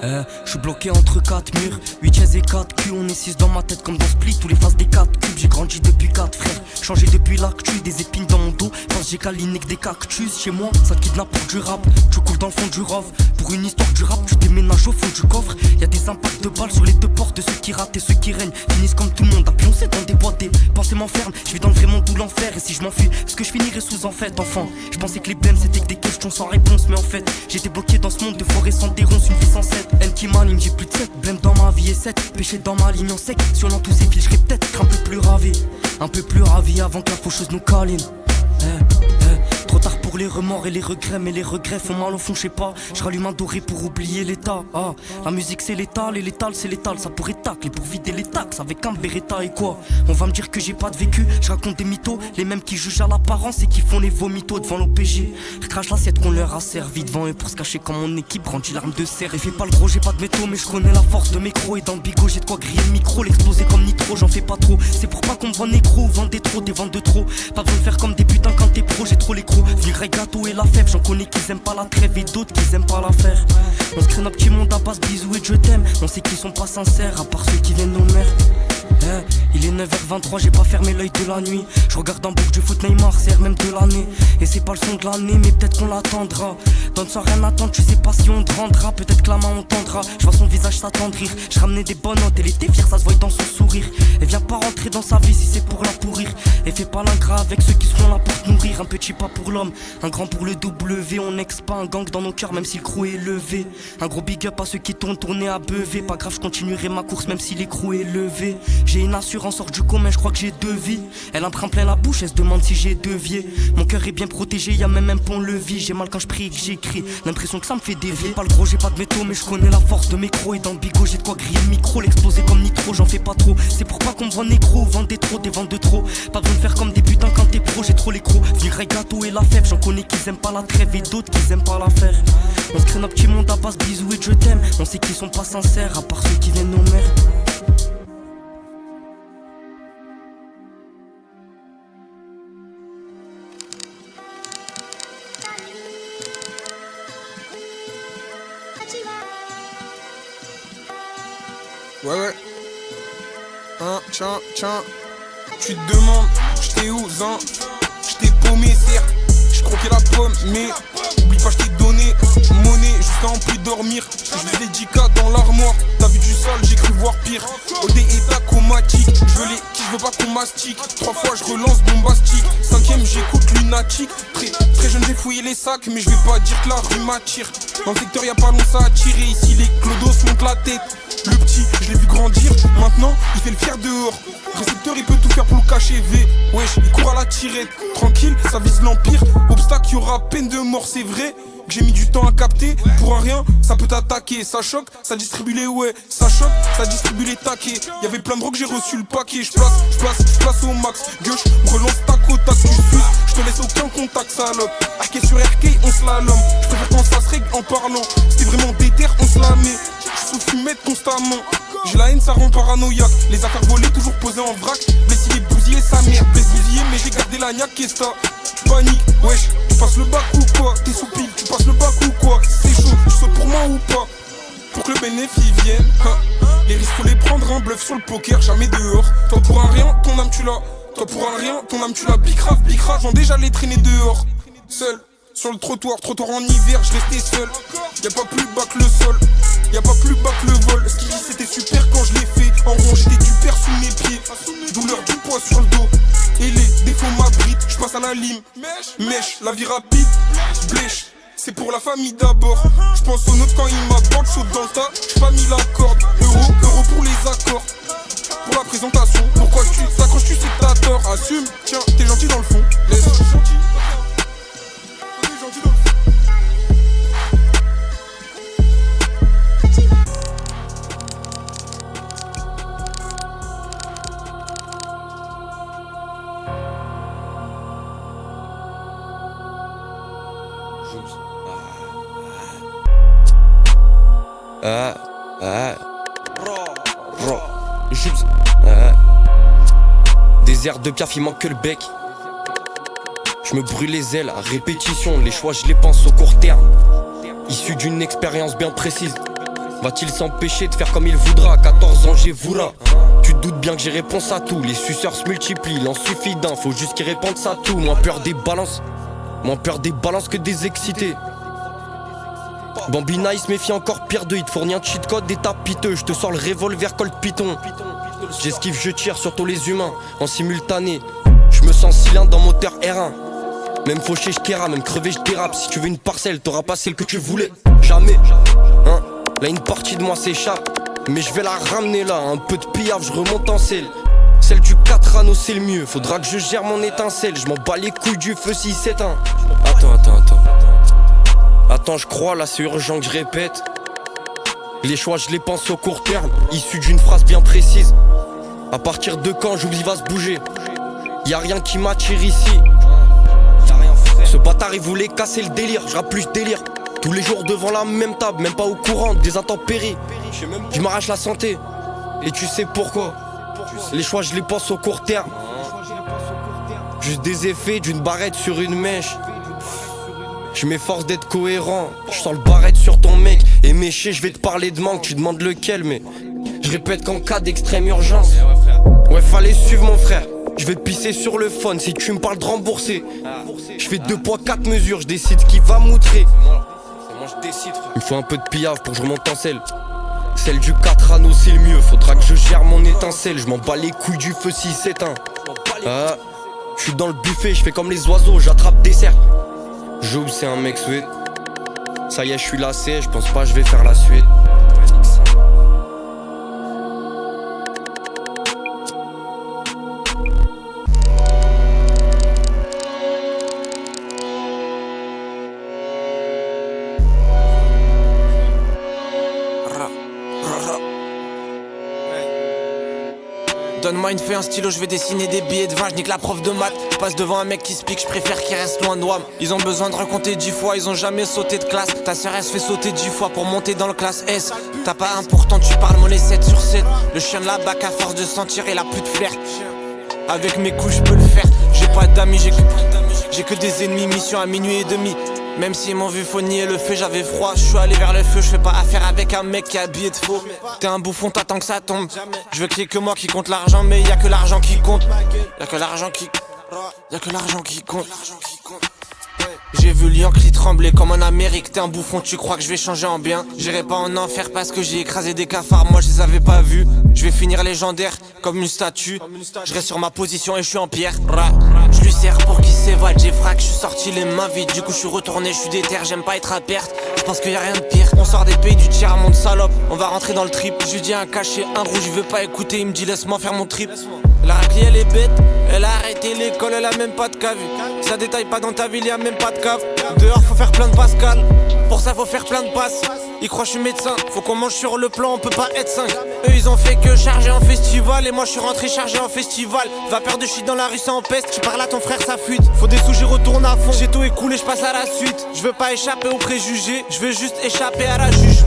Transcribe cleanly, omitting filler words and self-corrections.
Je suis bloqué entre 4 murs, 8 chaises et 4 culs. On est 6 dans ma tête comme dans Split, tous les faces des 4 cubes. J'ai grandi depuis 4 frères, changé depuis l'actu. Des épines dans mon dos, pense j'ai câliné que des cactus. Chez moi, ça te kidnappe pour du rap. Tu coules dans le fond du rove, pour une histoire du rap. Tu déménages au fond du coffre. Y'a des impacts de balles sur les deux portes. Ceux qui ratent et ceux qui règnent finissent comme tout le monde à pioncer dans des boîtes. Des pensées m'enferment, je vis dans le vrai monde ou l'enfer. Et si je m'enfuis, est-ce que je finirai sous en fait, enfant? Je pensais que les blèmes c'était que des questions sans réponse. Mais en fait, j'étais bloqué dans ce monde de forêt sans des ronces, une vie sans 7. Elle qui m'anime, j'ai plus de 7. Blême dans ma vie et 7. Péché dans ma ligne en sec. Si on en tous ces fils, je peut-être un peu plus ravi. Un peu plus ravi avant que la faucheuse nous câline. Trop tard pour les remords et les regrets. Mais les regrets font mal au fond, je sais pas. Je rallume un doré pour oublier l'état. La musique c'est létal et létal c'est létal. Ça pourrait tacler pour vider les taxes avec un Beretta et quoi. On va me dire que j'ai pas de vécu. Je raconte des mythos. Les mêmes qui jugent à l'apparence et qui font les vomitos devant l'OPG. Je crache l'assiette qu'on leur a servi devant eux pour se cacher quand mon équipe brandit l'arme de serre. Et fais pas le gros, j'ai pas de métaux mais je connais la force de mes crocs. Et dans le bigot j'ai de quoi griller le micro. L'exploser comme nitro, j'en fais pas trop. C'est pour pas qu'on me voit négro, vendez trop, des ventes de trop. Pas besoin de faire comme des putains quand t'es pro, j'ai trop les crocs. Vinaigre, gâteau et la fève, j'en connais qui aiment pas la trêve et d'autres qui aiment pas la faire. On se crée notre petit monde à base bisous et de je t'aime. On sait qu'ils sont pas sincères à part ceux qui viennent nos mères. Il est 9h23, j'ai pas fermé l'œil de la nuit. Je regarde en boucle du foot Neymar, c'est même de l'année. Et c'est pas le son de l'année, mais peut-être qu'on l'attendra. Donne ça rien attendre, tu sais pas si on te rendra. Peut-être que la main on tendra, je vois son visage s'attendrir. Je ramenais des bonnes notes, elle était fière, ça se voit dans son sourire. Elle vient pas rentrer dans sa vie si c'est pour la pourrir. Et fais pas l'ingrat avec ceux qui seront là pour te nourrir. Un petit pas pour l'homme, un grand pour le W. On n'ex pas un gang dans nos cœurs même si le crew est levé. Un gros big up à ceux qui tournent à beuver. Pas grave, je continuerai ma course même si l'écrou est levé. J'ai une assurance hors du commun, je crois que j'ai 2 vies. Elle en prend plein la bouche, elle se demande si j'ai 2 vies. Mon cœur est bien protégé, y'a même un pont-levis. J'ai mal quand je prie et que j'écris, l'impression que ça me fait dévier. Pas le gros, j'ai pas de métaux, mais je connais la force de mes crocs. Et dans le bigot, j'ai de quoi griller le micro, l'exploser comme nitro, j'en fais pas trop. C'est pour pas qu'on me voit négro, vendez trop, des ventes de trop. Pas besoin de faire comme des putains quand t'es pro, j'ai trop les crocs. Vinaigre, gâteau et la fève, j'en connais qui aiment pas la trêve et d'autres qui aiment pas la faire. On se crée notre petit monde à base bisous et de je t'aime. On sait qu'ils sont pas sincères à part ceux qui viennent nos mères. Ouais. Tiens. Tu te demandes, j'étais où, zin? J't'ai paumé, certes. J'croquais la pomme, mais oublie pas, j't'ai donné monnaie jusqu'à en plus dormir. Je les 10K dans l'armoire. T'as vu du sale, j'ai cru voir pire. OD état comatique. Je veux pas qu'on mastique. 3 fois je relance bombastique. 5ème j'écoute lunatique. Très jeune j'ai fouillé les sacs, mais je vais pas dire que la rue m'attire. Dans le secteur y'a pas long ça a tiré. Ici les clodos montent la tête. Le petit, je l'ai vu grandir, maintenant il fait le fier dehors. Récepteur il peut tout faire pour le cacher V. Wesh, il court à la tirette. Tranquille, ça vise l'empire. Obstacle, y'aura peine de mort, c'est vrai que j'ai mis du temps à capter. Pour un rien, ça peut t'attaquer. Ça choque, ça distribue les ouais. Ça choque, ça distribue les taquets. Y'avait plein de drogues, j'ai reçu le paquet. J'place au max. Gauche, relance tac au tac, tu suces. J'te laisse aucun contact, salope. RK sur RK, on slalom. J'préfère quand ça se règle en parlant. C'était vraiment déter, on se la met. J'sous fumette constamment. J'ai la haine, ça rend paranoïaque. Les affaires volées, toujours posées en vrac. Blessé, bousillé, sa mère. Blessé, bousillé, mais j'ai gardé la niaque, qu'est-ce que tu paniques, wesh. Tu passes le bac ou quoi? T'es sous pile, tu passes le bac ou quoi? C'est chaud, tu sautes pour moi ou pas? Pour que le bénéfice vienne, les risques faut les prendre, un bluff sur le poker, jamais dehors. Toi pour un rien, ton âme tu l'as. Toi pour un rien, ton âme tu l'as. Bicrave, j'en déjà les traîner dehors. Seul, sur le trottoir en hiver, je restais seul. Y'a pas plus bas que le sol, y'a pas plus bas que le vol. Ce qui dit c'était super quand je l'ai fait. En rond j'étais du père sous mes pieds. Douleur du poids sur le dos. Et les défauts m'abritent, j'passe à la lime. Mèche, la vie rapide, blèche. C'est pour la famille d'abord. J'pense aux notes quand il m'aborde, saute dans le tas, j'suis pas mis la corde. Euro pour les accords. Pour la présentation, pourquoi tu t'accroches, tu sais que t'as tort. Assume, tiens, t'es gentil dans le fond. Laisse. Des airs de piaf, il manque que le bec. Je me brûle les ailes à répétition. Les choix je les pense au court terme. Issu d'une expérience bien précise. Va-t-il s'empêcher de faire comme il voudra? 14 ans j'ai voura. Tu te doutes bien que j'ai réponse à tout. Les suceurs se multiplient, il en suffit d'un. Faut juste qu'ils répondent ça tout. Moins peur des balances que des excités. Bambina il se méfie encore pire d'eux. Il te fournit un cheat code d'état piteux. Je te sors le revolver Colt Python. J'esquive, je tire sur tous les humains en simultané. Je me sens cylindre dans moteur R1. Même fauché je terrasse, même crevé je dérape. Si tu veux une parcelle, t'auras pas celle que tu voulais. Jamais, hein. Là une partie de moi s'échappe, mais je vais la ramener là. Un peu de pillave, je remonte en selle. Celle du 4 anneaux c'est le mieux. Faudra que je gère mon étincelle. Je m'en bats les couilles du feu s'il s'éteint. Attends, je crois là c'est urgent que je répète. Les choix je les pense au court terme, issus d'une phrase bien précise. À partir de quand j'oublie va se bouger. Y'a rien qui m'attire ici. Ce bâtard il voulait casser le délire. Je rappe plus délire. Tous les jours devant la même table, même pas au courant des intempéries. Je m'arrache la santé. Et tu sais pourquoi? Les choix je les pense au court terme. Juste des effets d'une barrette sur une mèche. Je m'efforce d'être cohérent. Je sens le barrette sur ton mec. Et méché je vais te parler de manque. Tu demandes lequel mais je répète qu'en cas d'extrême urgence. Ouais fallait suivre mon frère. Je vais te pisser sur le phone si tu me parles de rembourser. Je fais 2 poids 4 mesures. Je décide qui va m'outrer. Il me faut un peu de pillave pour que je remonte en selle. Celle du 4 anneaux c'est le mieux. Faudra que je gère mon étincelle. Je m'en bats les couilles du feu s'il s'éteint. Je suis dans le buffet, je fais comme les oiseaux, j'attrape des cerfs. Joub c'est un mec sweet. Ça y est je suis lassé, je pense pas je vais faire la suite. Donne-moi une feuille, un stylo, je vais dessiner des billets de vin, je nique la prof de maths. Je passe devant un mec qui se pique, je préfère qu'il reste loin de WAM. Ils ont besoin de recompter 10 fois, ils ont jamais sauté de classe. Ta sœur elle se fait sauter 10 fois pour monter dans le classe S. T'as pas un pourtant, tu parles monnaie 7 sur 7. Le chien de la bac à force de sentir il a plus de flair. Avec mes coups je peux le faire. J'ai pas d'amis, j'ai que des ennemis. Mission à minuit et demi. Même s'ils m'ont vu faut nier le feu, j'avais froid. Je suis allé vers le feu, je fais pas affaire avec un mec qui est habillé de faux. T'es un bouffon, t'attends que ça tombe. Je veux qu'il y ait que moi qui compte l'argent, mais y'a que l'argent qui compte. Y'a que l'argent qui compte. J'ai vu Yankee trembler comme en Amérique. T'es un bouffon, tu crois que je vais changer en bien? J'irai pas en enfer parce que j'ai écrasé des cafards. Moi je les avais pas vus. Je vais finir légendaire comme une statue. Je reste sur ma position et je suis en pierre. Je lui sers pour qu'il s'évade. J'ai frac, je suis sorti les mains vides. Du coup je suis retourné, je suis déter. J'aime pas être à perte. Je pense qu'il y a rien de pire. On sort des pays du tiers-monde salope. On va rentrer dans le trip. Je lui dis un cachet, un rouge, je veux pas écouter. Il me dit laisse-moi faire mon trip. La raclie elle est bête. Elle a arrêté l'école, elle a même pas de cave. Ça détaille pas dans ta ville, y'a même pas de cave. Dehors faut faire plein de Pascal. Pour ça faut faire plein de passes. Ils croient que je suis médecin, faut qu'on mange sur le plan, on peut pas être 5. Eux ils ont fait que charger en festival. Et moi je suis rentré chargé en festival. Vapeur de shit dans la rue ça empeste. Tu parles à ton frère ça fuite. Faut des sous j'y retourne à fond. J'ai tout écoulé, je passe à la suite. Je veux pas échapper aux préjugés. Je veux juste échapper à la juge.